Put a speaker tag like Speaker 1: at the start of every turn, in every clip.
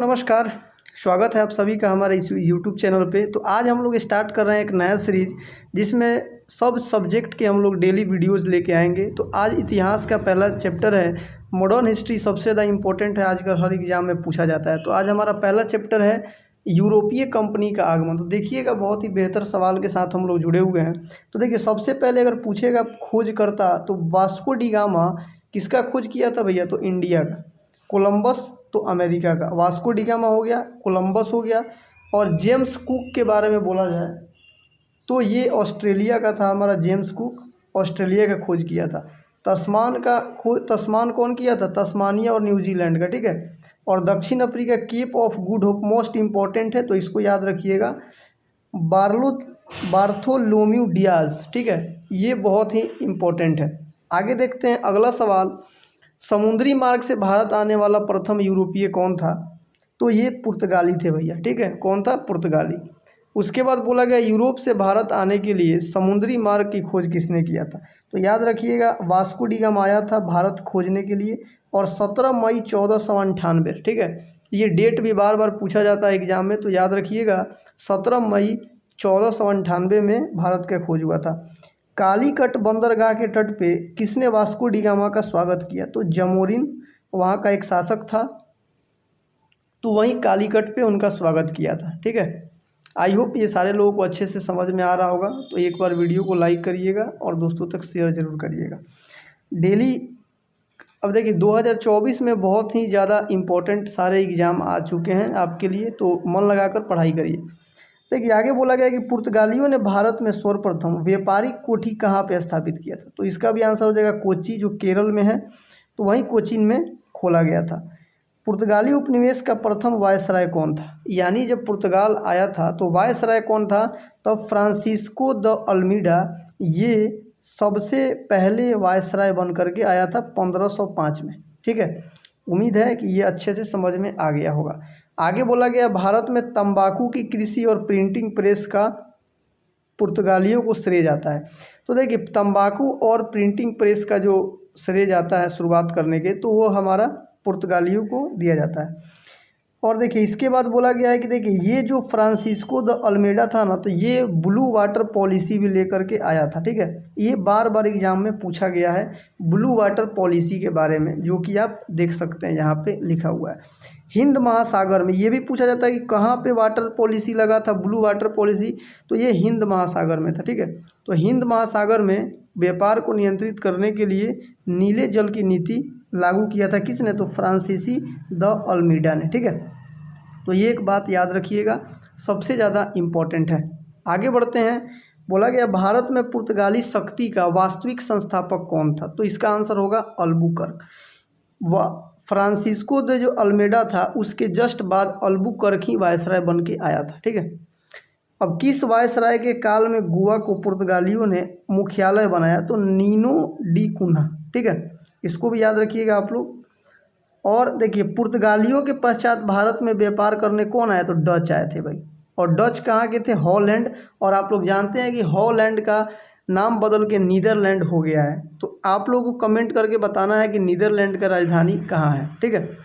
Speaker 1: नमस्कार। स्वागत है आप सभी का हमारे इस यूट्यूब चैनल पे। तो आज हम लोग स्टार्ट कर रहे हैं एक नया सीरीज जिसमें सब सब्जेक्ट के हम लोग डेली वीडियोस लेके आएंगे। तो आज इतिहास का पहला चैप्टर है मॉडर्न हिस्ट्री, सबसे ज़्यादा इम्पोर्टेंट है, आजकल हर एग्जाम में पूछा जाता है। तो आज हमारा पहला चैप्टर है यूरोपीय कंपनी का आगमन। तो देखिएगा, बहुत ही बेहतर सवाल के साथ हम लोग जुड़े हुए हैं। तो देखिए, सबसे पहले अगर पूछेगा खोजकर्ता तो वास्को डी गामा किसका खोज किया था भैया? तो इंडिया का। कोलंबस तो अमेरिका का। वास्को डी गामा हो गया, कोलंबस हो गया। और जेम्स कुक के बारे में बोला जाए तो ये ऑस्ट्रेलिया का था हमारा। जेम्स कुक ऑस्ट्रेलिया का खोज किया था। तस्मान कौन किया था? तस्मानिया और न्यूजीलैंड का, ठीक है। और दक्षिण Africa cap of good hope most important है, तो इसको याद रखिएगा। बार्थोलोम्यू डियाज, ठीक है, ये बहुत ही इम्पोर्टेंट है। आगे देखते हैं अगला सवाल। समुद्री मार्ग से भारत आने वाला प्रथम यूरोपीय कौन था? तो ये पुर्तगाली थे भैया, ठीक है। कौन था? पुर्तगाली। उसके बाद बोला गया यूरोप से भारत आने के लिए समुद्री मार्ग की खोज किसने किया था? तो याद रखिएगा, वास्को डी गामा आया था भारत खोजने के लिए, और 17 मई 1498, ठीक है। ये डेट भी बार बार पूछा जाता है एग्जाम में, तो याद रखिएगा 17 मई 1498 में भारत का खोज हुआ था। कालीकट बंदरगाह के तट पे किसने वास्को डी गामा का स्वागत किया? तो जमोरिन वहाँ का एक शासक था, तो वहीं कालीकट पे उनका स्वागत किया था, ठीक है। आई होप ये सारे लोगों को अच्छे से समझ में आ रहा होगा। तो एक बार वीडियो को लाइक करिएगा और दोस्तों तक शेयर ज़रूर करिएगा डेली। अब देखिए, 2024 में बहुत ही ज़्यादा इम्पोर्टेंट सारे एग्ज़ाम आ चुके हैं आपके लिए, तो मन लगाकर पढ़ाई करिए। देखिए, आगे बोला गया कि पुर्तगालियों ने भारत में सर्वप्रथम व्यापारिक कोठी कहाँ पे स्थापित किया था? तो इसका भी आंसर हो जाएगा कोच्चि, जो केरल में है। तो वहीं कोचीन में खोला गया था। पुर्तगाली उपनिवेश का प्रथम वायसराय कौन था? यानी जब पुर्तगाल आया था तो वायसराय कौन था? तब फ्रांसिस्को द अल्मीडा, ये सबसे पहले वायसराय बन करके आया था 1505 में, ठीक है। उम्मीद है कि ये अच्छे से समझ में आ गया होगा। आगे बोला गया भारत में तंबाकू की कृषि और प्रिंटिंग प्रेस का पुर्तगालियों को श्रेय जाता है। तो देखिए, तंबाकू और प्रिंटिंग प्रेस का जो श्रेय जाता है शुरुआत करने के, तो वो हमारा पुर्तगालियों को दिया जाता है। और देखिए, इसके बाद बोला गया है कि देखिए, ये जो फ्रांसिस्को द अल्मेडा था ना, तो ये ब्लू वाटर पॉलिसी भी लेकर के आया था, ठीक है। ये बार बार एग्जाम में पूछा गया है ब्लू वाटर पॉलिसी के बारे में, जो कि आप देख सकते हैं यहाँ पे लिखा हुआ है। हिंद महासागर में ये भी पूछा जाता है कि कहाँ पे वाटर पॉलिसी लगा था, ब्लू वाटर पॉलिसी? तो ये हिंद महासागर में था, ठीक है। तो हिंद महासागर में व्यापार को नियंत्रित करने के लिए नीले जल की नीति लागू किया था किसने? तो फ्रांसीसी द अल्मीडा ने, ठीक है। तो ये एक बात याद रखिएगा, सबसे ज़्यादा इम्पोर्टेंट है। आगे बढ़ते हैं। बोला गया भारत में पुर्तगाली शक्ति का वास्तविक संस्थापक कौन था? तो इसका आंसर होगा अल्बुकर्क। फ्रांसिस्को द जो अल्मेडा था, उसके जस्ट बाद अल्बुकर्क ही वायसराय बन के आया था, ठीक है। अब किस वायसराय के काल में गोवा को पुर्तगालियों ने मुख्यालय बनाया? तो नीनो डी कुन्हा, ठीक है। इसको भी याद रखिएगा आप लोग। और देखिए, पुर्तगालियों के पश्चात भारत में व्यापार करने कौन आया? तो डच आए थे भाई। और डच कहाँ के थे? हॉलैंड। और आप लोग जानते हैं कि हॉलैंड का नाम बदल के नीदरलैंड हो गया है। तो आप लोगों को कमेंट करके बताना है कि नीदरलैंड का राजधानी कहाँ है, ठीक है।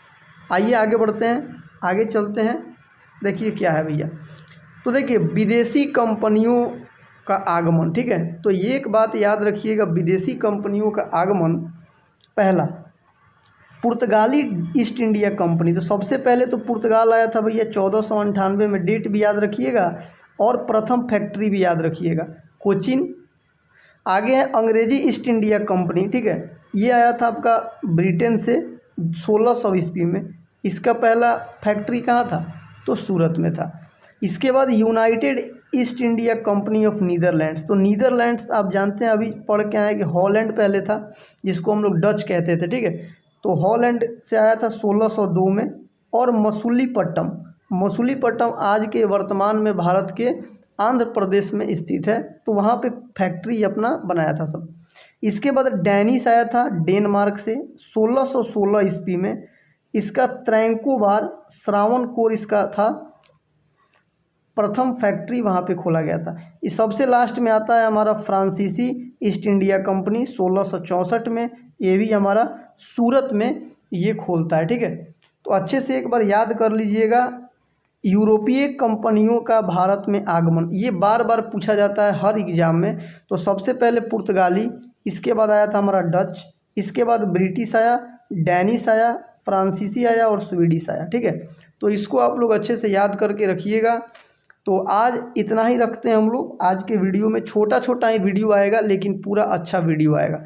Speaker 1: आइए आगे बढ़ते हैं, आगे चलते हैं। देखिए क्या है भैया। तो देखिए, विदेशी कंपनियों का आगमन, ठीक है। तो ये एक बात याद रखिएगा, विदेशी कंपनियों का आगमन। पहला, पुर्तगाली ईस्ट इंडिया कंपनी। तो सबसे पहले तो पुर्तगाल आया था भैया 1498 में, डेट भी याद रखिएगा। और प्रथम फैक्ट्री भी याद रखिएगा, कोचीन। आगे है अंग्रेजी ईस्ट इंडिया कंपनी, ठीक है। ये आया था आपका ब्रिटेन से 1600 ईस्वी में। इसका पहला फैक्ट्री कहाँ था? तो सूरत में था। इसके बाद United east India company of Netherlands. तो नीदरलैंड्स आप जानते हैं, अभी पढ़ के आए कि हॉलैंड पहले था, जिसको हम लोग डच कहते थे, ठीक है। तो हॉलैंड से आया था 1602 में। और मसूलीपट्टनम आज के वर्तमान में भारत के आंध्र प्रदेश में स्थित है। तो वहाँ पे फैक्ट्री अपना बनाया था सब। इसके बाद डैनिश आया था डेनमार्क से 1616 ईस्वी में। इसका त्रैंकोबार श्रावणकोर इसका था, प्रथम फैक्ट्री वहाँ पे खोला गया था। इस सबसे लास्ट में आता है हमारा फ्रांसीसी ईस्ट इंडिया कंपनी 1664 में। ये भी हमारा सूरत में ये खोलता है, ठीक है। तो अच्छे से एक बार याद कर लीजिएगा, यूरोपीय कंपनियों का भारत में आगमन, ये बार बार पूछा जाता है हर एग्जाम में। तो सबसे पहले पुर्तगाली, इसके बाद आया था हमारा डच, इसके बाद ब्रिटिश आया, डैनिश आया, फ्रांसीसी आया और स्वीडिश आया। ठीक है, तो इसको आप लोग अच्छे से याद करके रखिएगा। तो आज इतना ही रखते हैं हम लोग। आज के वीडियो में छोटा छोटा ही वीडियो आएगा, लेकिन पूरा अच्छा वीडियो आएगा।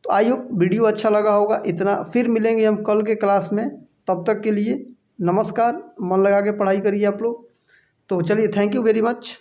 Speaker 1: तो आई होप वीडियो अच्छा लगा होगा। इतना, फिर मिलेंगे हम कल के क्लास में। तब तक के लिए नमस्कार। मन लगा के पढ़ाई करिए आप लोग। तो चलिए, थैंक यू वेरी मच।